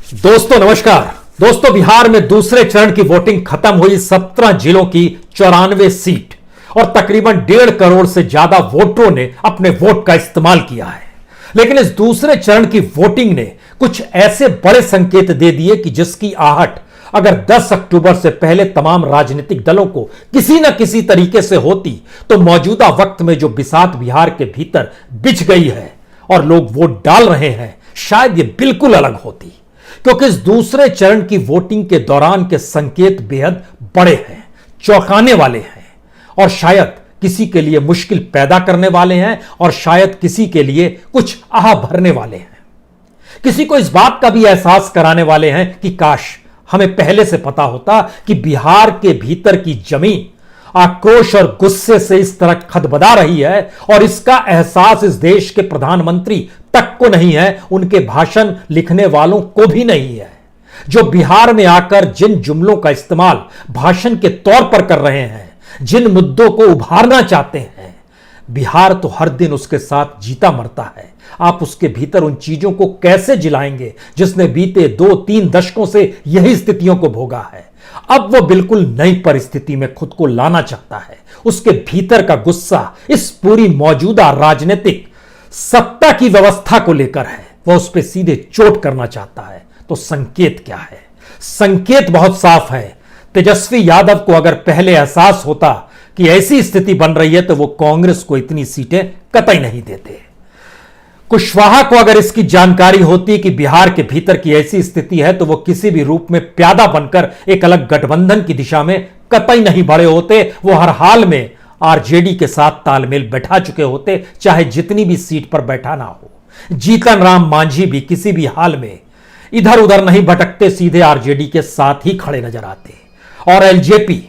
दोस्तों नमस्कार। दोस्तों, बिहार में दूसरे चरण की वोटिंग खत्म हुई। 17 जिलों की 94 सीट और तकरीबन 1.5 करोड़ से ज्यादा वोटरों ने अपने वोट का इस्तेमाल किया है। लेकिन इस दूसरे चरण की वोटिंग ने कुछ ऐसे बड़े संकेत दे दिए कि जिसकी आहट अगर 10 अक्टूबर से पहले तमाम राजनीतिक दलों को किसी न किसी तरीके से होती तो मौजूदा वक्त में जो बिसात बिहार के भीतर बिछ गई है और लोग वोट डाल रहे हैं, शायद यह बिल्कुल अलग होती। क्योंकि इस दूसरे चरण की वोटिंग के दौरान के संकेत बेहद बड़े हैं, चौंकाने वाले हैं और शायद किसी के लिए मुश्किल पैदा करने वाले हैं और शायद किसी के लिए कुछ आह भरने वाले हैं। किसी को इस बात का भी एहसास कराने वाले हैं कि काश हमें पहले से पता होता कि बिहार के भीतर की जमीन आक्रोश और गुस्से से इस तरह खदबदा रही है और इसका एहसास इस देश के प्रधानमंत्री तक को नहीं है, उनके भाषण लिखने वालों को भी नहीं है, जो बिहार में आकर जिन जुमलों का इस्तेमाल भाषण के तौर पर कर रहे हैं, जिन मुद्दों को उभारना चाहते हैं। बिहार तो हर दिन उसके साथ जीता मरता है। आप उसके भीतर उन चीजों को कैसे जिलाएंगे जिसने बीते 2-3 दशकों से यही स्थितियों को भोगा है। अब वो बिल्कुल नई परिस्थिति में खुद को लाना चाहता है। उसके भीतर का गुस्सा इस पूरी मौजूदा राजनीतिक सत्ता की व्यवस्था को लेकर है। वह उस पर सीधे चोट करना चाहता है। तो संकेत क्या है? संकेत बहुत साफ है। तेजस्वी यादव को अगर पहले एहसास होता कि ऐसी स्थिति बन रही है तो वो कांग्रेस को इतनी सीटें कतई नहीं देते। कुशवाहा को अगर इसकी जानकारी होती कि बिहार के भीतर की ऐसी स्थिति है तो वो किसी भी रूप में प्यादा बनकर एक अलग गठबंधन की दिशा में कतई नहीं बढ़े होते। वो हर हाल में आरजेडी के साथ तालमेल बैठा चुके होते, चाहे जितनी भी सीट पर बैठा ना हो। जीतन राम मांझी भी किसी भी हाल में इधर उधर नहीं भटकते, सीधे आरजेडी के साथ ही खड़े नजर आते। और एलजेपी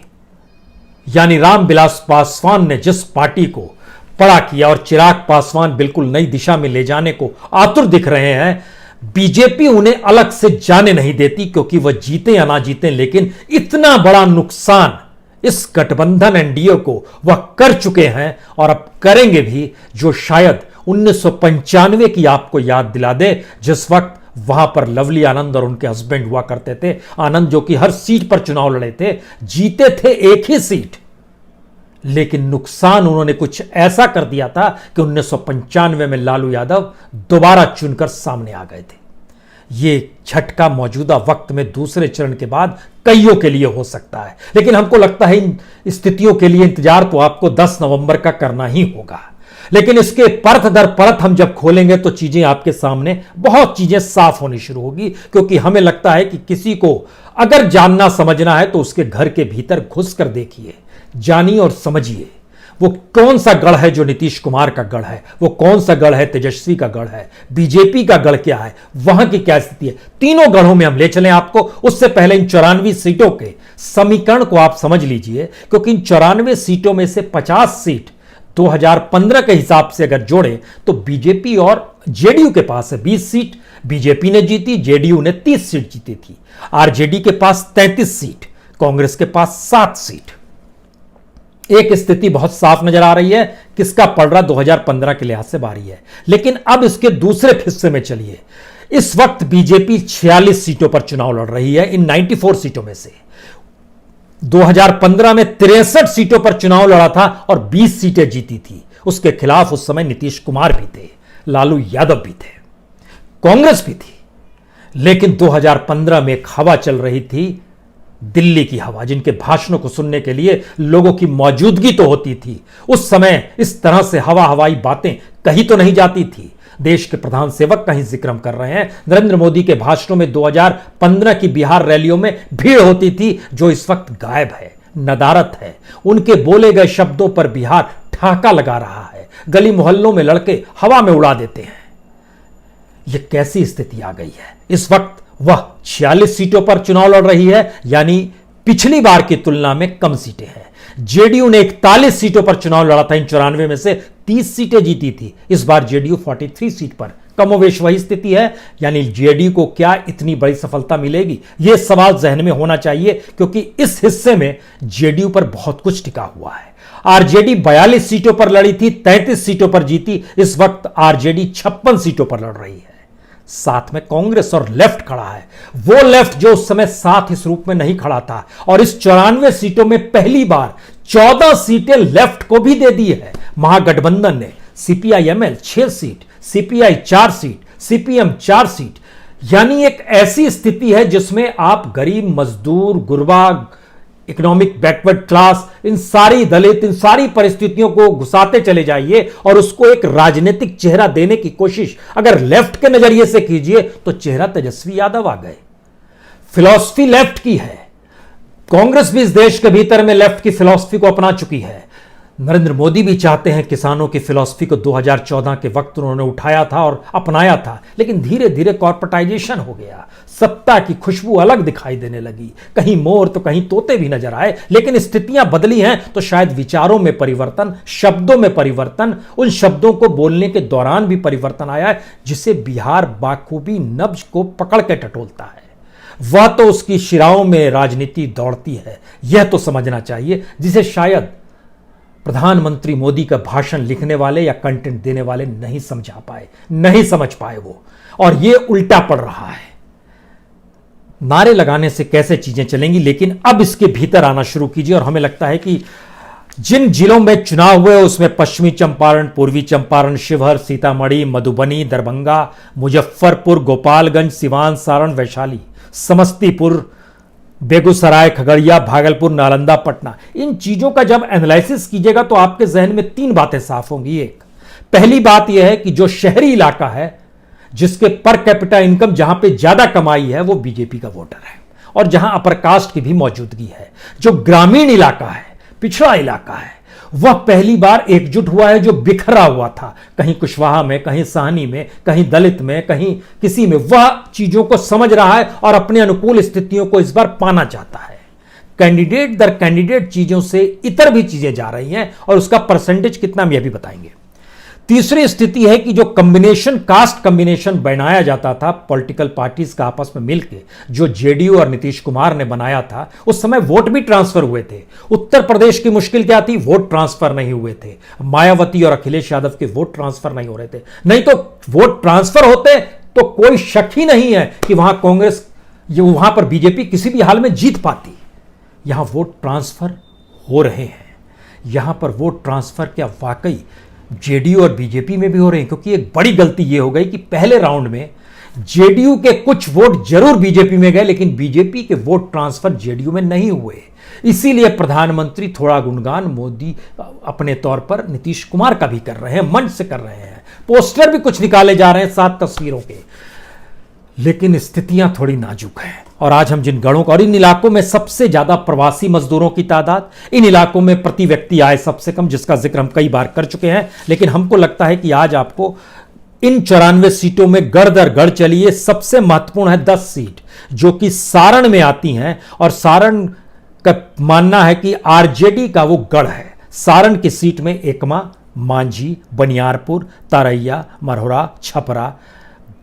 यानी रामविलास पासवान ने जिस पार्टी को बड़ा किया और चिराग पासवान बिल्कुल नई दिशा में ले जाने को आतुर दिख रहे हैं, बीजेपी उन्हें अलग से जाने नहीं देती, क्योंकि वह जीते या ना जीते, लेकिन इतना बड़ा नुकसान इस गठबंधन एनडीए को वह कर चुके हैं और अब करेंगे भी, जो शायद 1995 की आपको याद दिला दे, जिस वक्त वहां पर लवली आनंद और उनके हस्बैंड हुआ करते थे। आनंद जो कि हर सीट पर चुनाव लड़े थे, जीते थे एक ही सीट, लेकिन नुकसान उन्होंने कुछ ऐसा कर दिया था कि 1995 में लालू यादव दोबारा चुनकर सामने आ गए थे। यह झटका मौजूदा वक्त में दूसरे चरण के बाद कईयों के लिए हो सकता है, लेकिन हमको लगता है इन स्थितियों के लिए इंतजार तो आपको 10 नवंबर का करना ही होगा। लेकिन इसके परत दर परत हम जब खोलेंगे तो चीजें आपके सामने बहुत चीजें साफ होनी शुरू होगी, क्योंकि हमें लगता है कि किसी को अगर जानना समझना है तो उसके घर के भीतर घुस कर देखिए, जानिए और समझिए वो कौन सा गढ़ है जो नीतीश कुमार का गढ़ है, वो कौन सा गढ़ है तेजस्वी का गढ़ है, बीजेपी का गढ़ क्या है, वहां की क्या स्थिति है। तीनों गढ़ों में हम ले चलें आपको। उससे पहले इन 94 सीटों के समीकरण को आप समझ लीजिए, क्योंकि इन 94 सीटों में से 50 सीट 2015 के हिसाब से अगर जोड़े तो बीजेपी और जेडीयू के पास है 20 सीट। बीजेपी ने जीती, जेडीयू ने 30 सीट जीती थी। आरजेडी के पास 33 सीट, कांग्रेस के पास 7 सीट। एक स्थिति बहुत साफ नजर आ रही है, किसका पलड़ा 2015 के लिहाज से भारी है। लेकिन अब इसके दूसरे हिस्से में चलिए। इस वक्त बीजेपी 46 सीटों पर चुनाव लड़ रही है। इन 94 सीटों में से 2015 में 63 सीटों पर चुनाव लड़ा था और 20 सीटें जीती थी। उसके खिलाफ उस समय नीतीश कुमार भी थे, लालू यादव भी थे, कांग्रेस भी थी। लेकिन 2015 में एक हवा चल रही थी, दिल्ली की हवा, जिनके भाषणों को सुनने के लिए लोगों की मौजूदगी तो होती थी। उस समय इस तरह से हवाई बातें कही तो नहीं जाती थी। देश के प्रधान सेवक का ही जिक्र हम कर रहे हैं। नरेंद्र मोदी के भाषणों में 2015 की बिहार रैलियों में भीड़ होती थी, जो इस वक्त गायब है, नदारत है। उनके बोले गए शब्दों पर बिहार ठहाका लगा रहा है, गली मोहल्लों में लड़के हवा में उड़ा देते हैं। यह कैसी स्थिति आ गई है? इस वक्त वह 46 सीटों पर चुनाव लड़ रही है, यानी पिछली बार की तुलना में कम सीटें हैं। जेडीयू ने 41 सीटों पर चुनाव लड़ा था, इन 94 में से 30 सीटें जीती थी। इस बार जेडीयू 43 सीट पर, कमोवेश वही स्थिति है। यानी जेडीयू को क्या इतनी बड़ी सफलता मिलेगी? यह सवाल जहन में होना चाहिए, क्योंकि इस हिस्से में जेडीयू पर बहुत कुछ टिका हुआ है। आरजेडी 42 सीटों पर लड़ी थी, 33 सीटों पर जीती। इस वक्त आरजेडी 56 सीटों पर लड़ रही है। साथ में कांग्रेस और लेफ्ट खड़ा है, वो लेफ्ट जो उस समय साथ इस रूप में नहीं खड़ा था। और इस 94 सीटों में पहली बार 14 सीटें लेफ्ट को भी दे दी है महागठबंधन ने। CPI-ML 6 seat, CPI 4 seat, CPM 4 seat. यानी एक ऐसी स्थिति है जिसमें आप गरीब, मजदूर, गुरबा, इकोनॉमिक बैकवर्ड क्लास, इन सारी दलित, इन सारी परिस्थितियों को घुसाते चले जाइए और उसको एक राजनीतिक चेहरा देने की कोशिश अगर लेफ्ट के नजरिए से कीजिए तो चेहरा तेजस्वी यादव आ गए। फिलॉसफी लेफ्ट की है। कांग्रेस भी इस देश के भीतर में लेफ्ट की फिलॉसफी को अपना चुकी है। नरेंद्र मोदी भी चाहते हैं किसानों की फिलॉसफी को 2014 के वक्त उन्होंने उठाया था और अपनाया था, लेकिन धीरे धीरे कॉर्पोरेटाइजेशन हो गया, सत्ता की खुशबू अलग दिखाई देने लगी, कहीं मोर तो कहीं तोते भी नजर आए। लेकिन स्थितियां बदली हैं तो शायद विचारों में परिवर्तन, शब्दों में परिवर्तन, उन शब्दों को बोलने के दौरान भी परिवर्तन आया है, जिसे बिहार बाखूबी नब्ज को पकड़ के टटोलता है। वह तो उसकी शिराओं में राजनीति दौड़ती है, यह तो समझना चाहिए, जिसे शायद प्रधानमंत्री मोदी का भाषण लिखने वाले या कंटेंट देने वाले नहीं समझ पाए वो। और ये उल्टा पड़ रहा है। नारे लगाने से कैसे चीजें चलेंगी, लेकिन अब इसके भीतर आना शुरू कीजिए। और हमें लगता है कि जिन जिलों में चुनाव हुए उसमें पश्चिमी चंपारण, पूर्वी चंपारण, शिवहर, सीतामढ़ी, मधुबनी, दरभंगा, मुजफ्फरपुर, गोपालगंज, सिवान, सारण, वैशाली, समस्तीपुर, बेगूसराय, खगड़िया, भागलपुर, नालंदा, पटना, इन चीजों का जब एनालिसिस कीजिएगा तो आपके जहन में 3 बातें साफ होंगी। एक, पहली बात यह है कि जो शहरी इलाका है, जिसके पर कैपिटा इनकम जहां पे ज्यादा कमाई है, वो बीजेपी का वोटर है और जहां अपर कास्ट की भी मौजूदगी है। जो ग्रामीण इलाका है, पिछड़ा इलाका है, वह पहली बार एकजुट हुआ है, जो बिखरा हुआ था, कहीं कुशवाहा में, कहीं साहनी में, कहीं दलित में, कहीं किसी में, वह चीजों को समझ रहा है और अपने अनुकूल स्थितियों को इस बार पाना चाहता है। कैंडिडेट दर कैंडिडेट चीजों से इतर भी चीजें जा रही हैं और उसका परसेंटेज कितना हम यह भी बताएंगे। तीसरी स्थिति है कि जो कास्ट कॉम्बिनेशन बनाया जाता था पॉलिटिकल पार्टीज का आपस में मिलकर, जो जेडीयू और नीतीश कुमार ने बनाया था, उस समय वोट भी ट्रांसफर हुए थे। उत्तर प्रदेश की मुश्किल क्या थी? वोट ट्रांसफर नहीं हुए थे। मायावती और अखिलेश यादव के वोट ट्रांसफर नहीं हो रहे थे। नहीं तो वोट ट्रांसफर होते तो कोई शक ही नहीं है कि वहां कांग्रेस, वहां पर बीजेपी किसी भी हाल में जीत पाती। यहां वोट ट्रांसफर हो रहे हैं। यहां पर वोट ट्रांसफर क्या वाकई जेडीयू और बीजेपी में भी हो रहे हैं? क्योंकि एक बड़ी गलती यह हो गई कि पहले राउंड में जेडीयू के कुछ वोट जरूर बीजेपी में गए, लेकिन बीजेपी के वोट ट्रांसफर जेडीयू में नहीं हुए। इसीलिए प्रधानमंत्री थोड़ा गुणगान मोदी अपने तौर पर नीतीश कुमार का भी कर रहे हैं, मंच से कर रहे हैं, पोस्टर भी कुछ निकाले जा रहे हैं 7 तस्वीरों के। लेकिन स्थितियां थोड़ी नाजुक हैं। और आज हम जिन गढ़ों का, और इन इलाकों में सबसे ज्यादा प्रवासी मजदूरों की तादाद, इन इलाकों में प्रति व्यक्ति आय सबसे कम, जिसका जिक्र हम कई बार कर चुके हैं। लेकिन हमको लगता है कि आज आपको इन 94 सीटों में गढ़ दर गढ़ चलिए। सबसे महत्वपूर्ण है 10 सीट जो कि सारण में आती हैं, और सारण का मानना है कि आरजेडी का वो गढ़ है। सारण की सीट में एकमा, मांझी, बनियारपुर, तारैया, मरहोरा, छपरा,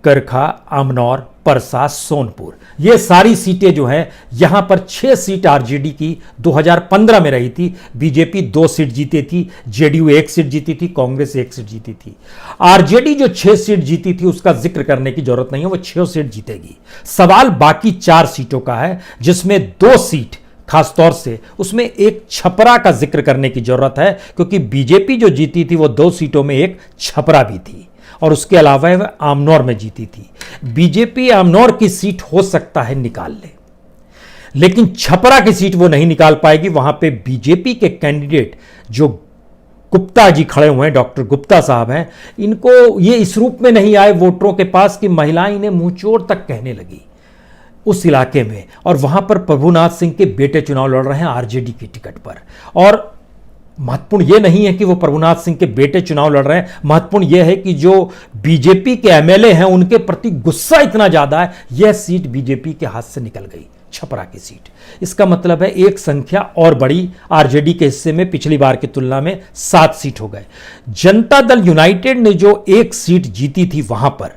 करखा, आमनौर, परसा, सोनपुर, ये सारी सीटें जो हैं, यहां पर 6 सीट आरजेडी की 2015 में रही थी। बीजेपी 2 सीट जीती थी, जेडीयू 1 सीट जीती थी, कांग्रेस 1 सीट जीती थी। आरजेडी जो 6 सीट जीती थी उसका जिक्र करने की जरूरत नहीं है, वो 6 सीट जीतेगी। सवाल बाकी 4 सीटों का है, जिसमें 2 सीट खासतौर से, उसमें एक छपरा का जिक्र करने की जरूरत है, क्योंकि बीजेपी जो जीती थी वो 2 सीटों में एक छपरा भी थी, और उसके अलावा वह आमनौर में जीती थी। बीजेपी आमनौर की सीट हो सकता है निकाल ले, लेकिन छपरा की सीट वो नहीं निकाल पाएगी। वहां पे बीजेपी के कैंडिडेट जो गुप्ता जी खड़े हुए हैं, डॉक्टर गुप्ता साहब हैं, इनको ये इस रूप में नहीं आए वोटरों के पास कि महिलाएं इन्हें मुंहचोर तक कहने लगी उस इलाके में। और वहां पर प्रभुनाथ सिंह के बेटे चुनाव लड़ रहे हैं आरजेडी की टिकट पर। और महत्वपूर्ण यह नहीं है कि वो प्रभुनाथ सिंह के बेटे चुनाव लड़ रहे हैं, महत्वपूर्ण यह है कि जो बीजेपी के एमएलए हैं उनके प्रति गुस्सा इतना ज्यादा है। यह सीट बीजेपी के हाथ से निकल गई, छपरा की सीट। इसका मतलब है एक संख्या और बड़ी आरजेडी के हिस्से में, पिछली बार की तुलना में 7 सीट हो गए। जनता दल यूनाइटेड ने जो 1 सीट जीती थी वहां पर,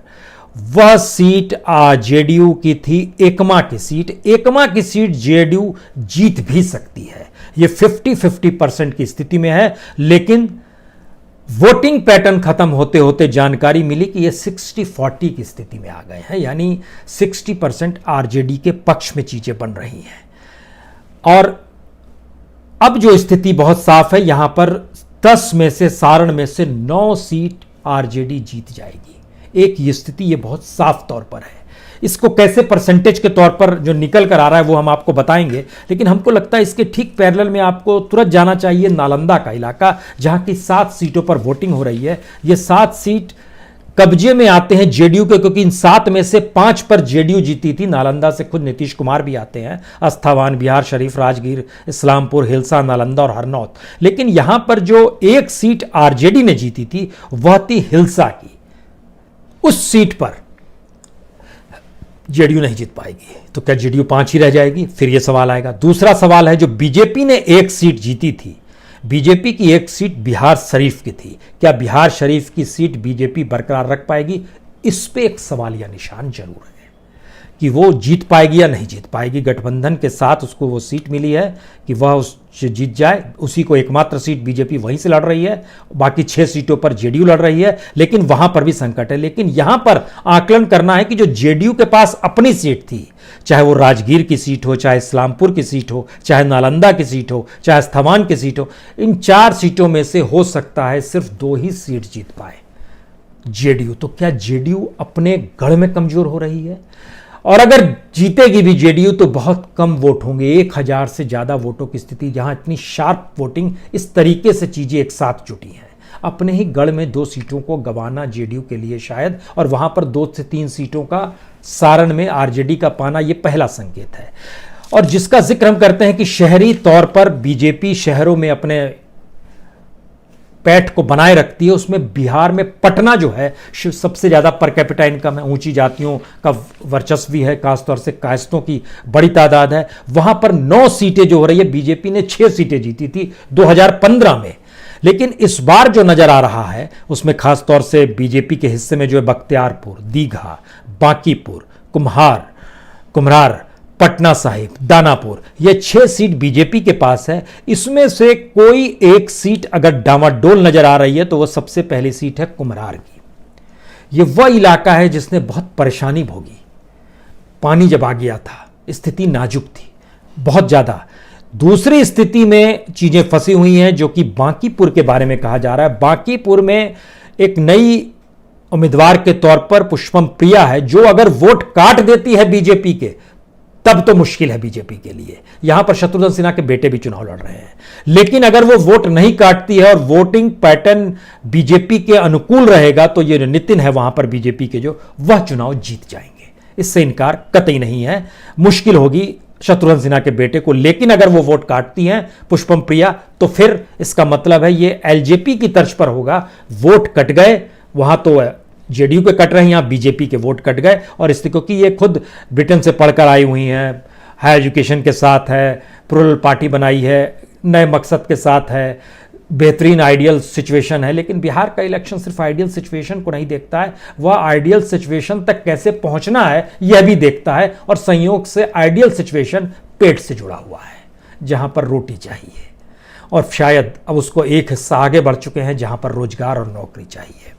वह सीट जेडीयू की थी, एकमा की सीट। एकमा की सीट जेडीयू जीत भी सकती है, यह 50-50% की स्थिति में है। लेकिन वोटिंग पैटर्न खत्म होते होते जानकारी मिली कि ये 60-40 की स्थिति में आ गए हैं, यानी 60% आरजेडी के पक्ष में चीजें बन रही हैं। और अब जो स्थिति बहुत साफ है, यहां पर 10 में से सारण में से 9 सीट आरजेडी जीत जाएगी। एक ये स्थिति ये बहुत साफ तौर पर है। इसको कैसे परसेंटेज के तौर पर जो निकल कर आ रहा है वो हम आपको बताएंगे, लेकिन हमको लगता है इसके ठीक पैरेलल में आपको तुरंत जाना चाहिए नालंदा का इलाका, जहां की 7 सीटों पर वोटिंग हो रही है। ये 7 सीट कब्जे में आते हैं जेडीयू के, क्योंकि इन 7 में से 5 पर जेडीयू जीती थी। नालंदा से खुद नीतीश कुमार भी आते हैं, अस्थावान, बिहार शरीफ, राजगीर, इस्लामपुर, हिलसा, नालंदा और हरनौत। लेकिन यहां पर जो एक सीट आरजेडी ने जीती थी वह थी हिलसा की। उस सीट पर जेडीयू नहीं जीत पाएगी, तो क्या जेडीयू 5 ही रह जाएगी? फिर यह सवाल आएगा। दूसरा सवाल है, जो बीजेपी ने एक सीट जीती थी, बीजेपी की एक सीट बिहार शरीफ की थी, क्या बिहार शरीफ की सीट बीजेपी बरकरार रख पाएगी? इस पे एक सवाल या निशान जरूर है कि वो जीत पाएगी या नहीं जीत पाएगी। गठबंधन के साथ उसको वो सीट मिली है कि वह उस जीत जाए, उसी को एकमात्र सीट बीजेपी वहीं से लड़ रही है, बाकी 6 सीटों पर जेडीयू लड़ रही है, लेकिन वहां पर भी संकट है। लेकिन यहां पर आकलन करना है कि जो जेडीयू के पास अपनी सीट थी, चाहे वो राजगीर की सीट हो, चाहे इस्लामपुर की सीट हो, चाहे नालंदा की सीट हो, चाहे अस्थावान की सीट हो, इन 4 सीटों में से हो सकता है सिर्फ 2 ही सीट जीत पाए जेडीयू। तो क्या जेडीयू अपने गढ़ में कमजोर हो रही है? और अगर जीतेगी भी जेडीयू तो बहुत कम वोट होंगे, 1000 से ज्यादा वोटों की स्थिति, जहां इतनी शार्प वोटिंग, इस तरीके से चीजें एक साथ जुटी हैं। अपने ही गढ़ में 2 सीटों को गंवाना जेडीयू के लिए शायद, और वहां पर 2 से 3 सीटों का सारण में आरजेडी का पाना, यह पहला संकेत है। और जिसका जिक्र हम करते हैं कि शहरी तौर पर बीजेपी शहरों में अपने पैठ को बनाए रखती है, उसमें बिहार में पटना जो है सबसे ज्यादा पर कैपिटा इनकम है, ऊंची जातियों का वर्चस्व भी है, खासतौर से कायस्तों की बड़ी तादाद है। वहां पर 9 सीटें जो हो रही है, बीजेपी ने 6 सीटें जीती थी 2015 में, लेकिन इस बार जो नजर आ रहा है उसमें खासतौर से बीजेपी के हिस्से में जो है बख्तियारपुर, दीघा, बांकीपुर, कुम्हार, पटना साहिब, दानापुर, ये 6 सीट बीजेपी के पास है। इसमें से कोई एक सीट अगर डामाडोल नजर आ रही है तो वह सबसे पहली सीट है कुम्हार की। यह वह इलाका है जिसने बहुत परेशानी भोगी। पानी जब आ गया था, स्थिति नाजुक थी बहुत ज्यादा। दूसरी स्थिति में चीजें फंसी हुई हैं, जो कि बांकीपुर के बारे में कहा जा रहा है। बांकीपुर में एक नई उम्मीदवार के तौर पर पुष्पम प्रिया है, जो अगर वोट काट देती है बीजेपी के तब तो मुश्किल है बीजेपी के लिए। यहां पर शत्रुघ्न सिन्हा के बेटे भी चुनाव लड़ रहे हैं, लेकिन अगर वो वोट नहीं काटती है और वोटिंग पैटर्न बीजेपी के अनुकूल रहेगा तो ये नितिन है वहां पर बीजेपी के, जो वह चुनाव जीत जाएंगे। इससे इनकार कतई नहीं है। मुश्किल होगी शत्रुघ्न सिन्हा के बेटे को, लेकिन अगर वो वोट काटती हैं पुष्पम प्रिया तो फिर इसका मतलब है ये एलजेपी की तर्ज पर होगा। वोट कट गए, वहां तो जेडीयू के कट रहे हैं, यहां बीजेपी के वोट कट गए। और इसलिए क्योंकि ये खुद ब्रिटेन से पढ़कर आई हुई हैं, हाई एजुकेशन के साथ है, प्लुरल पार्टी बनाई है, नए मकसद के साथ है, बेहतरीन आइडियल सिचुएशन है। लेकिन बिहार का इलेक्शन सिर्फ आइडियल सिचुएशन को नहीं देखता है, वह आइडियल सिचुएशन तक कैसे पहुंचना है यह भी देखता है। और संयोग से आइडियल सिचुएशन पेट से जुड़ा हुआ है, जहां पर रोटी चाहिए, और शायद अब उसको एक हिस्सा आगे बढ़ चुके हैं जहां पर रोजगार और नौकरी चाहिए।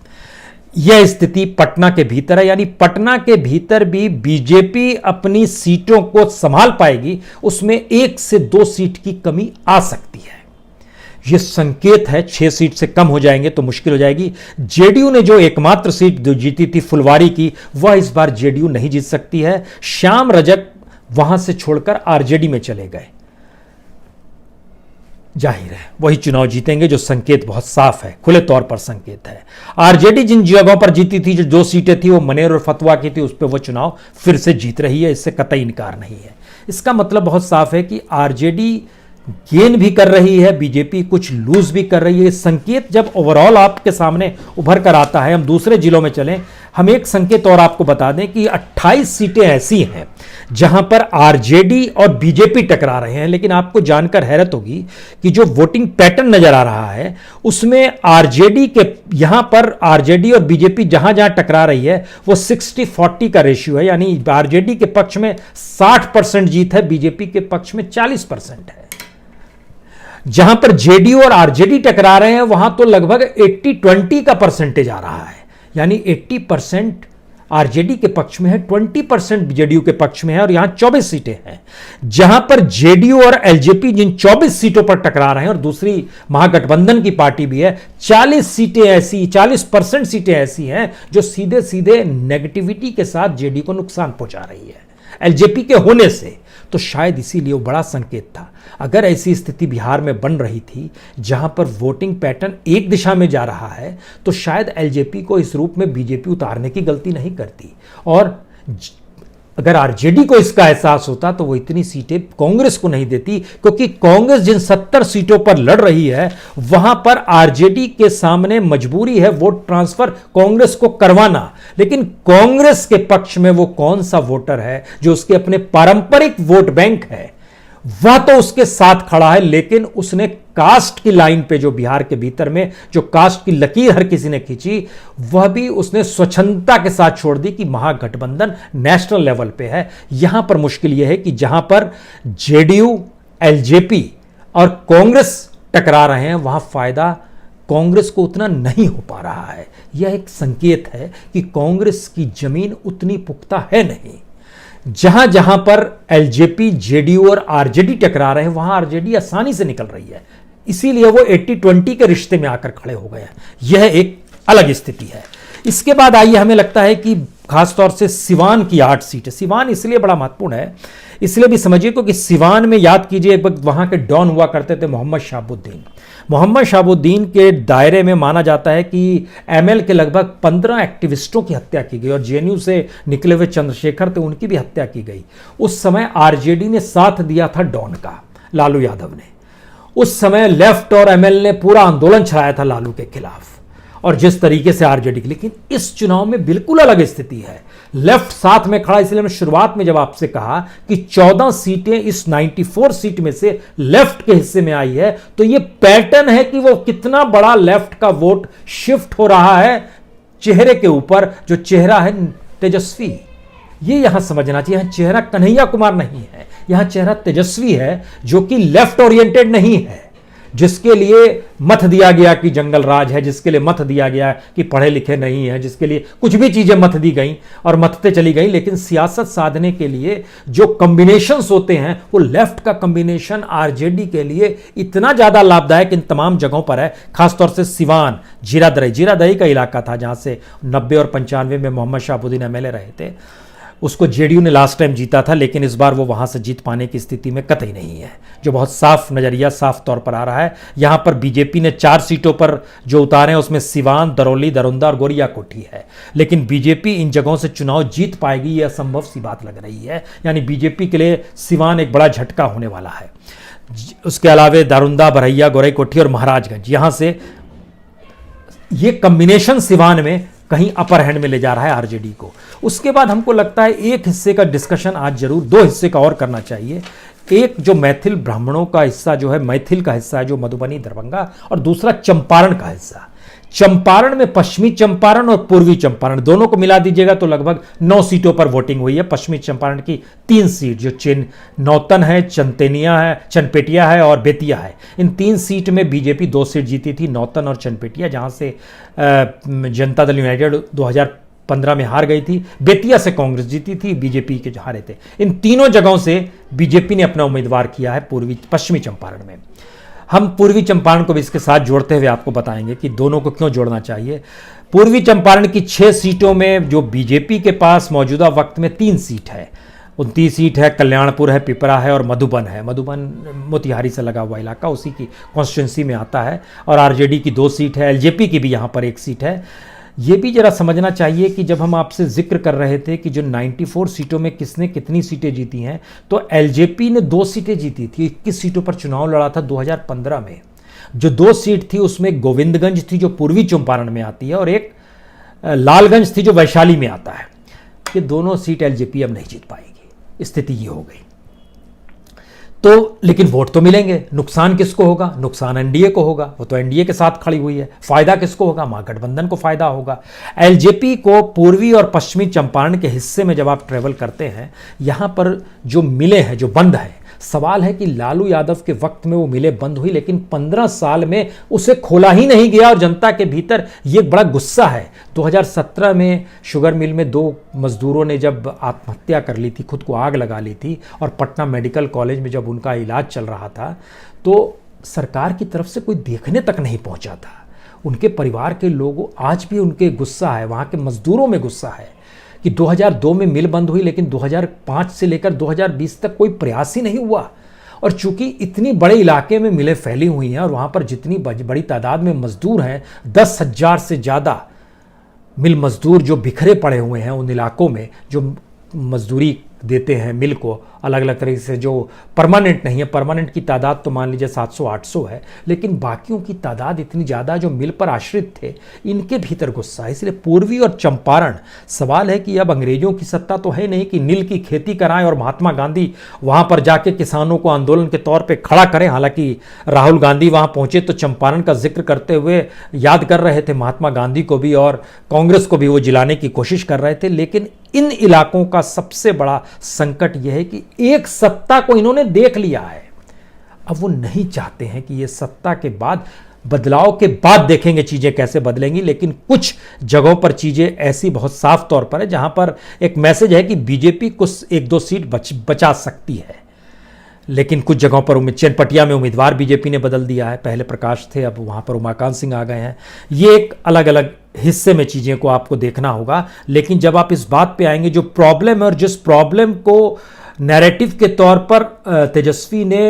यह स्थिति पटना के भीतर है, यानी पटना के भीतर भी बीजेपी अपनी सीटों को संभाल पाएगी, उसमें 1 से 2 सीट की कमी आ सकती है। यह संकेत है, 6 सीट से कम हो जाएंगे तो मुश्किल हो जाएगी। जेडीयू ने जो एकमात्र सीट जो जीती थी फुलवारी की, वह इस बार जेडीयू नहीं जीत सकती है। श्याम रजक वहां से छोड़कर आरजेडी में चले गए, जाहिर है वही चुनाव जीतेंगे, जो संकेत बहुत साफ है, खुले तौर पर संकेत है। आरजेडी जिन जगहों पर जीती थी, जो 2 सीटें थी वो मनेर और फतवा की थी, उस पर वो चुनाव फिर से जीत रही है, इससे कतई इनकार नहीं है। इसका मतलब बहुत साफ है कि आरजेडी गेन भी कर रही है, बीजेपी कुछ लूज भी कर रही है। संकेत जब ओवरऑल आपके सामने उभर कर आता है, हम दूसरे जिलों में चलें, हम एक संकेत और आपको बता दें कि 28 सीटें ऐसी हैं जहां पर आरजेडी और बीजेपी टकरा रहे हैं। लेकिन आपको जानकर हैरत होगी कि जो वोटिंग पैटर्न नजर आ रहा है उसमें आरजेडी के, यहां पर आरजेडी और बीजेपी जहां जहां टकरा रही है वो 60-40 का रेशियो है, यानी आरजेडी के पक्ष में 60% जीत है, बीजेपी के पक्ष में 40% है। जहां पर जेडीयू और आरजेडी टकरा रहे हैं वहां तो लगभग 80-20 का परसेंटेज आ रहा है, यानी 80% आरजेडी के पक्ष में है, 20% जेडीयू के पक्ष में है और यहां 24 सीटें हैं। जहां पर जेडीयू और एलजेपी जिन 24 सीटों पर टकरा रहे हैं और दूसरी महागठबंधन की पार्टी भी है, 40% सीटें ऐसी हैं जो सीधे सीधे नेगेटिविटी के साथ जेडीयू को नुकसान पहुंचा रही है एलजेपी के होने से। तो शायद इसीलिए वो बड़ा संकेत था। अगर ऐसी स्थिति बिहार में बन रही थी जहां पर वोटिंग पैटर्न एक दिशा में जा रहा है, तो शायद एलजेपी को इस रूप में बीजेपी उतारने की गलती नहीं करती। और अगर आरजेडी को इसका एहसास होता तो वो इतनी सीटें कांग्रेस को नहीं देती, क्योंकि कांग्रेस जिन 70 सीटों पर लड़ रही है वहां पर आरजेडी के सामने मजबूरी है वोट ट्रांसफर कांग्रेस को करवाना। लेकिन कांग्रेस के पक्ष में वो कौन सा वोटर है जो उसके अपने पारंपरिक वोट बैंक है, वह तो उसके साथ खड़ा है, लेकिन उसने कास्ट की लाइन पे जो बिहार के भीतर में जो कास्ट की लकीर हर किसी ने खींची, वह भी उसने स्वच्छंदता के साथ छोड़ दी कि महागठबंधन नेशनल लेवल पे है। यहां पर मुश्किल यह है कि जहां पर जेडीयू, एलजेपी और कांग्रेस टकरा रहे हैं वहां फायदा कांग्रेस को उतना नहीं हो पा रहा है। यह एक संकेत है कि कांग्रेस की जमीन उतनी पुख्ता है नहीं। जहां जहां पर एलजेपी, जेडीयू और आरजेडी टकरा रहे हैं वहां आरजेडी आसानी से निकल रही है, इसीलिए वो 80-20 के रिश्ते में आकर खड़े हो गए हैं। यह एक अलग स्थिति है। इसके बाद आइए, हमें लगता है कि खासतौर से सिवान की 8 सीटें, सिवान इसलिए बड़ा महत्वपूर्ण है, इसलिए भी समझिए क्योंकि सिवान में याद कीजिए एक वक्त वहां के डॉन हुआ करते थे मोहम्मद शहाबुद्दीन। मोहम्मद शहाबुद्दीन के दायरे में माना जाता है कि एमएल के लगभग 15 एक्टिविस्टों की हत्या की गई और जेएनयू से निकले हुए चंद्रशेखर थे, उनकी भी हत्या की गई। उस समय आरजेडी ने साथ दिया था डॉन का, लालू यादव ने। उस समय लेफ्ट और एमएल ने पूरा आंदोलन चलाया था लालू के खिलाफ, और जिस तरीके से आरजेडी की। लेकिन इस चुनाव में बिल्कुल अलग स्थिति है, लेफ्ट साथ में खड़ा। इसलिए मैं शुरुआत में जब आपसे कहा कि 14 सीटें इस 94 सीट में से लेफ्ट के हिस्से में आई है, तो यह पैटर्न है कि वो कितना बड़ा लेफ्ट का वोट शिफ्ट हो रहा है चेहरे के ऊपर, जो चेहरा है तेजस्वी। ये यहां समझना चाहिए, यहां चेहरा कन्हैया कुमार नहीं है, यहां चेहरा तेजस्वी है, जो कि लेफ्ट ओरिएंटेड नहीं है, जिसके लिए मत दिया गया कि जंगल राज है, जिसके लिए मत दिया गया कि पढ़े लिखे नहीं है, जिसके लिए कुछ भी चीजें मत दी गई और मतते चली गई। लेकिन सियासत साधने के लिए जो कॉम्बिनेशंस होते हैं, वो लेफ्ट का कॉम्बिनेशन आरजेडी के लिए इतना ज्यादा लाभदायक इन तमाम जगहों पर है। खासतौर से सिवान, जीरादही का इलाका था जहां से 90 और 95 में मोहम्मद शहाबुद्दीन एमएलए रहे थे। उसको जेडीयू ने लास्ट टाइम जीता था, लेकिन इस बार वो वहां से जीत पाने की स्थिति में कतई नहीं है, जो बहुत साफ नजरिया, साफ तौर पर आ रहा है। यहां पर बीजेपी ने 4 सीटों पर जो उतारे हैं उसमें सिवान, दरौली, दरोंदा और गोरिया कोठी है। लेकिन बीजेपी इन जगहों से चुनाव जीत पाएगी, यह असंभव सी बात लग रही है। यानी बीजेपी के लिए सिवान एक बड़ा झटका होने वाला है। उसके अलावा दारुंदा, बरैया, गोरई कोठी और महाराजगंज, यहां से ये कॉम्बिनेशन सिवान में कहीं अपर हैंड में ले जा रहा है आरजेडी को। उसके बाद हमको लगता है एक हिस्से का डिस्कशन आज जरूर 2 हिस्से का और करना चाहिए। एक जो मैथिल ब्राह्मणों का हिस्सा जो है, मैथिल का हिस्सा है जो मधुबनी, दरभंगा, और दूसरा चंपारण का हिस्सा। चंपारण में पश्चिमी चंपारण और पूर्वी चंपारण दोनों को मिला दीजिएगा तो लगभग 9 सीटों पर वोटिंग हुई है। पश्चिमी चंपारण की 3 सीट जो नौतन है, चनपेटिया है और बेतिया है। इन 3 सीट में बीजेपी 2 सीट जीती थी, नौतन और चनपेटिया, जहां से जनता दल यूनाइटेड 2015 में हार गई थी। बेतिया से कांग्रेस जीती थी, बीजेपी के हारे थे। इन तीनों जगहों से बीजेपी ने अपना उम्मीदवार किया है पश्चिमी चंपारण में। हम पूर्वी चंपारण को भी इसके साथ जोड़ते हुए आपको बताएंगे कि दोनों को क्यों जोड़ना चाहिए। पूर्वी चंपारण की 6 सीटों में जो बीजेपी के पास मौजूदा वक्त में 3 सीट है, 29 सीट है, कल्याणपुर है, पिपरा है और मधुबन है। मधुबन मोतिहारी से लगा हुआ इलाका, उसी की कॉन्स्टिट्यूंसी में आता है। और आरजेडी की 2 सीट है, एलजेपी की भी यहाँ पर 1 सीट है। ये भी जरा समझना चाहिए कि जब हम आपसे जिक्र कर रहे थे कि जो 94 सीटों में किसने कितनी सीटें जीती हैं, तो एलजेपी ने 2 सीटें जीती थी। 21 सीटों पर चुनाव लड़ा था 2015 में। जो 2 सीट थी उसमें गोविंदगंज थी जो पूर्वी चंपारण में आती है, और एक लालगंज थी जो वैशाली में आता है। ये दोनों सीट एलजेपी अब नहीं जीत पाएगी, स्थिति ये हो गई। तो लेकिन वोट तो मिलेंगे। नुकसान किसको होगा? नुकसान एनडीए को होगा, वो तो एनडीए के साथ खड़ी हुई है। फायदा किसको होगा? महागठबंधन को फायदा होगा। एलजेपी को पूर्वी और पश्चिमी चंपारण के हिस्से में जब आप ट्रेवल करते हैं, यहां पर जो मिले हैं, जो बंद है, सवाल है कि लालू यादव के वक्त में वो मिलें बंद हुई, लेकिन 15 साल में उसे खोला ही नहीं गया और जनता के भीतर ये बड़ा गुस्सा है। 2017 में शुगर मिल में 2 मजदूरों ने जब आत्महत्या कर ली थी, खुद को आग लगा ली थी, और पटना मेडिकल कॉलेज में जब उनका इलाज चल रहा था तो सरकार की तरफ से कोई देखने तक नहीं पहुंचा था। उनके परिवार के लोगों, आज भी उनके गुस्सा है, वहाँ के मजदूरों में गुस्सा है कि 2002 में मिल बंद हुई, लेकिन 2005 से लेकर 2020 तक कोई प्रयास ही नहीं हुआ। और चूंकि इतनी बड़े इलाके में मिलें फैली हुई हैं और वहाँ पर जितनी बड़ी तादाद में मजदूर हैं, 10,000 से ज़्यादा मिल मजदूर जो बिखरे पड़े हुए हैं उन इलाकों में, जो मजदूरी देते हैं मिल को अलग अलग तरीके से, जो परमानेंट नहीं है। परमानेंट की तादाद तो मान लीजिए 700-800 है, लेकिन बाकियों की तादाद इतनी ज़्यादा जो मिल पर आश्रित थे, इनके भीतर गुस्सा है। इसलिए पूर्वी और चंपारण, सवाल है कि अब अंग्रेजों की सत्ता तो है नहीं कि नील की खेती कराएं और महात्मा गांधी वहाँ पर जाके किसानों को आंदोलन के तौर पर खड़ा करें। हालांकि राहुल गांधी वहाँ पहुँचे तो चंपारण का जिक्र करते हुए याद कर रहे थे महात्मा गांधी को भी, और कांग्रेस को भी वो जिलाने की कोशिश कर रहे थे। लेकिन इन इलाकों का सबसे बड़ा संकट यह है कि एक सत्ता को इन्होंने देख लिया है, अब वो नहीं चाहते हैं कि ये सत्ता के बाद, बदलाव के बाद देखेंगे चीजें कैसे बदलेंगी। लेकिन कुछ जगहों पर चीजें ऐसी बहुत साफ तौर पर है जहां पर एक मैसेज है कि बीजेपी कुछ 1-2 सीट बचा सकती है, लेकिन कुछ जगहों पर चनपटिया में उम्मीदवार बीजेपी ने बदल दिया है। पहले प्रकाश थे, अब वहां पर उमाकांत सिंह आ गए हैं। ये एक अलग अलग हिस्से में चीजें को आपको देखना होगा। लेकिन जब आप इस बात पे आएंगे, जो प्रॉब्लम है और जिस प्रॉब्लम को नैरेटिव के तौर पर तेजस्वी ने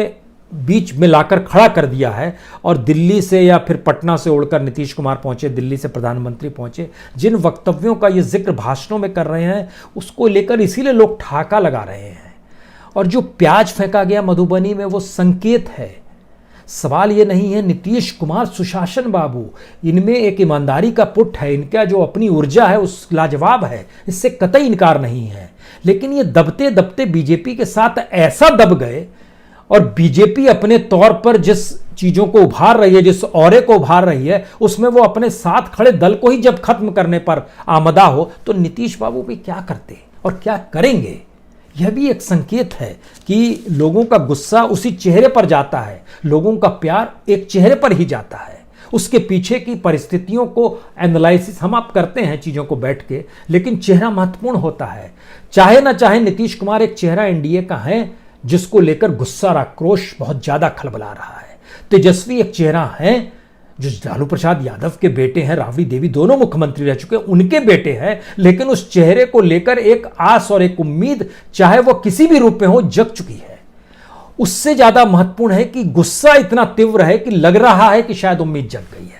बीच में लाकर खड़ा कर दिया है, और दिल्ली से या फिर पटना से उड़कर नीतीश कुमार पहुंचे, दिल्ली से प्रधानमंत्री पहुंचे, जिन वक्तव्यों का ये जिक्र भाषणों में कर रहे हैं, उसको लेकर इसीलिए लोग ठाका लगा रहे हैं। और जो प्याज फेंका गया मधुबनी में, वो संकेत है। सवाल ये नहीं है, नीतीश कुमार सुशासन बाबू, इनमें एक ईमानदारी का पुट है, इनका जो अपनी ऊर्जा है उस लाजवाब है, इससे कतई इनकार नहीं है। लेकिन ये दबते दबते बीजेपी के साथ ऐसा दब गए, और बीजेपी अपने तौर पर जिस चीजों को उभार रही है, जिस औरे को उभार रही है, उसमें वो अपने साथ खड़े दल को ही जब खत्म करने पर आमदा हो, तो नीतीश बाबू भी क्या करते और क्या करेंगे। यह भी एक संकेत है कि लोगों का गुस्सा उसी चेहरे पर जाता है, लोगों का प्यार एक चेहरे पर ही जाता है। उसके पीछे की परिस्थितियों को एनालिसिस हम आप करते हैं चीजों को बैठ के, लेकिन चेहरा महत्वपूर्ण होता है। चाहे ना चाहे नीतीश कुमार एक चेहरा एनडीए का है जिसको लेकर गुस्सा और आक्रोश बहुत ज्यादा खलबला रहा है। तेजस्वी एक चेहरा है जो लालू प्रसाद यादव के बेटे हैं, राबड़ी देवी दोनों मुख्यमंत्री रह चुके हैं, उनके बेटे हैं, लेकिन उस चेहरे को लेकर एक आस और एक उम्मीद, चाहे वो किसी भी रूप में हो, जग चुकी है। उससे ज्यादा महत्वपूर्ण है कि गुस्सा इतना तीव्र है कि लग रहा है कि शायद उम्मीद जग गई है।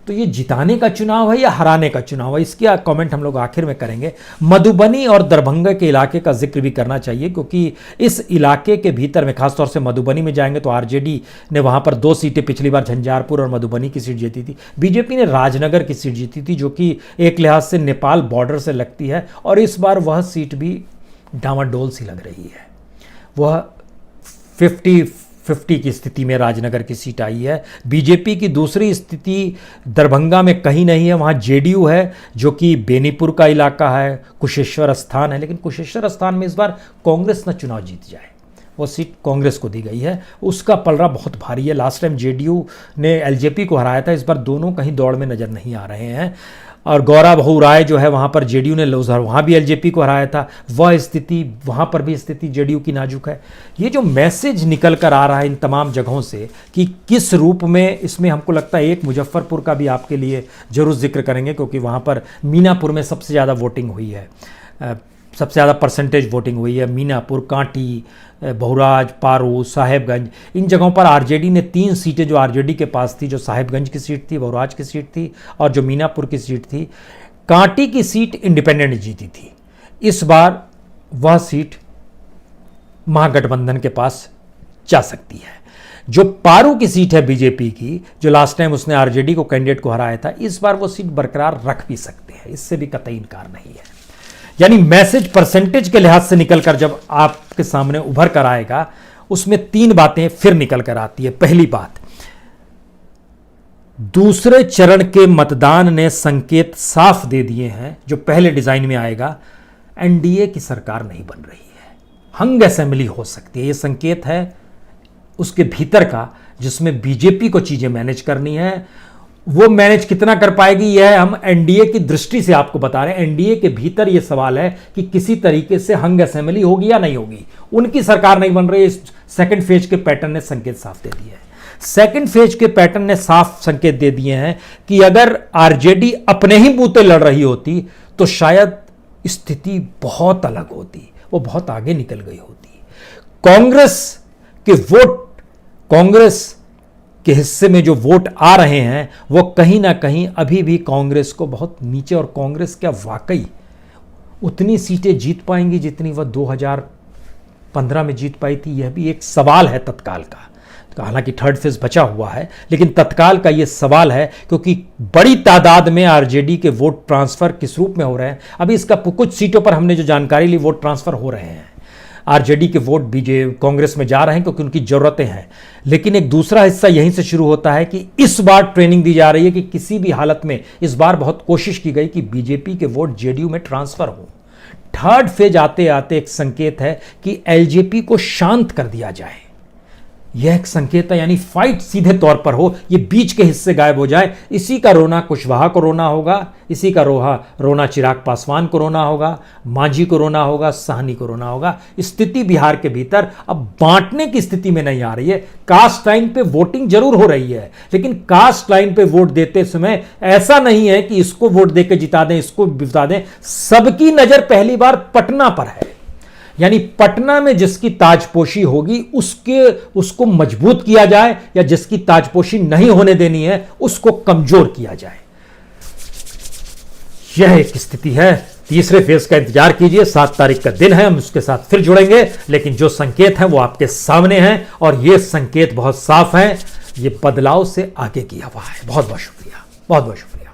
तो ये जिताने का चुनाव है या हराने का चुनाव है, इसकी कमेंट हम लोग आखिर में करेंगे। मधुबनी और दरभंगा के इलाके का जिक्र भी करना चाहिए, क्योंकि इस इलाके के भीतर में खासतौर से मधुबनी में जाएंगे तो आरजेडी ने वहां पर 2 सीटें, पिछली बार झंझारपुर और मधुबनी की सीट जीती थी। बीजेपी ने राजनगर की सीट जीती थी, जो कि एक लिहाज से नेपाल बॉर्डर से लगती है, और इस बार वह सीट भी डामाडोल सी लग रही है। वह 50-50 की स्थिति में राजनगर की सीट आई है। बीजेपी की दूसरी स्थिति दरभंगा में कहीं नहीं है, वहाँ जेडीयू है, जो कि बेनीपुर का इलाका है, कुशेश्वर स्थान है। लेकिन कुशेश्वर स्थान में इस बार कांग्रेस न चुनाव जीत जाए, वो सीट कांग्रेस को दी गई है, उसका पलड़ा बहुत भारी है। लास्ट टाइम जेडीयू ने एलजेपी को हराया था, इस बार दोनों कहीं दौड़ में नजर नहीं आ रहे हैं। और गौरा बहू राय जो है, वहाँ पर जेडीयू ने वहाँ भी एलजेपी को हराया था, वह स्थिति, वहाँ पर भी स्थिति जेडीयू की नाजुक है। ये जो मैसेज निकल कर आ रहा है इन तमाम जगहों से कि किस रूप में, इसमें हमको लगता है एक मुजफ्फरपुर का भी आपके लिए जरूर जिक्र करेंगे, क्योंकि वहाँ पर मीनापुर में सबसे ज़्यादा वोटिंग हुई है, सबसे ज़्यादा परसेंटेज वोटिंग हुई है। मीनापुर, कांटी, बहुराज, पारू, साहेबगंज, इन जगहों पर आरजेडी ने 3 सीटें जो आरजेडी के पास थी, जो साहेबगंज की सीट थी, बहुराज की सीट थी और जो मीनापुर की सीट थी, कांटी की सीट इंडिपेंडेंट जीती थी। इस बार वह सीट महागठबंधन के पास जा सकती है। जो पारू की सीट है बीजेपी की, जो लास्ट टाइम उसने आरजेडी को कैंडिडेट को हराया था, इस बार वो सीट बरकरार रख भी सकते हैं, इससे भी कतई इनकार नहीं है। यानी मैसेज परसेंटेज के लिहाज से निकलकर जब आपके सामने उभर कर आएगा, उसमें 3 बातें फिर निकल कर आती है। पहली बात, दूसरे चरण के मतदान ने संकेत साफ दे दिए हैं, जो पहले डिजाइन में आएगा, एनडीए की सरकार नहीं बन रही है। हंग असेंबली हो सकती है। यह संकेत है उसके भीतर का, जिसमें बीजेपी को चीजें मैनेज करनी है। वो मैनेज कितना कर पाएगी, यह हम एनडीए की दृष्टि से आपको बता रहे हैं। एनडीए के भीतर यह सवाल है कि किसी तरीके से हंग असेंबली होगी या नहीं होगी। उनकी सरकार नहीं बन रही। इस सेकंड फेज के पैटर्न ने संकेत साफ दे दिए हैं। सेकंड फेज के पैटर्न ने साफ संकेत दे दिए हैं कि अगर आरजेडी अपने ही बूते लड़ रही होती तो शायद स्थिति बहुत अलग होती, वो बहुत आगे निकल गई होती। कांग्रेस के वोट, कांग्रेस के हिस्से में जो वोट आ रहे हैं वो कहीं ना कहीं अभी भी कांग्रेस को बहुत नीचे, और कांग्रेस क्या वाकई उतनी सीटें जीत पाएंगी जितनी वह 2015 में जीत पाई थी, यह भी एक सवाल है तत्काल का। हालांकि थर्ड फेज बचा हुआ है, लेकिन तत्काल का यह सवाल है क्योंकि बड़ी तादाद में आरजेडी के वोट ट्रांसफर किस रूप में हो रहे हैं। अभी इसका कुछ सीटों पर हमने जो जानकारी ली, वोट ट्रांसफर हो रहे हैं। आरजेडी के वोट कांग्रेस में जा रहे हैं क्योंकि उनकी जरूरतें हैं। लेकिन एक दूसरा हिस्सा यहीं से शुरू होता है कि इस बार ट्रेनिंग दी जा रही है कि किसी भी हालत में, इस बार बहुत कोशिश की गई कि बीजेपी के वोट जेडीयू में ट्रांसफर हो। थर्ड फेज आते आते एक संकेत है कि एलजेपी को शांत कर दिया जाए। यह एक संकेत है, यानी फाइट सीधे तौर पर हो, ये बीच के हिस्से गायब हो जाए। इसी का रोना कुशवाहा को रोना होगा, इसी का रोना चिराग पासवान को रोना होगा, मांझी को रोना होगा, साहनी को रोना होगा। स्थिति बिहार के भीतर अब बांटने की स्थिति में नहीं आ रही है। कास्ट लाइन पे वोटिंग जरूर हो रही है, लेकिन कास्ट लाइन पे वोट देते समय ऐसा नहीं है कि इसको वोट देकर जिता दें, इसको जिता दें। सबकी नजर पहली बार पटना पर है, यानी पटना में जिसकी ताजपोशी होगी उसको मजबूत किया जाए, या जिसकी ताजपोशी नहीं होने देनी है उसको कमजोर किया जाए। यह एक स्थिति है। तीसरे फेज का इंतजार कीजिए, 7 तारीख का दिन है, हम उसके साथ फिर जुड़ेंगे। लेकिन जो संकेत हैं वो आपके सामने हैं, और ये संकेत बहुत साफ हैं। ये बदलाव से आगे की हवा है। बहुत बहुत शुक्रिया, बहुत बहुत शुक्रिया।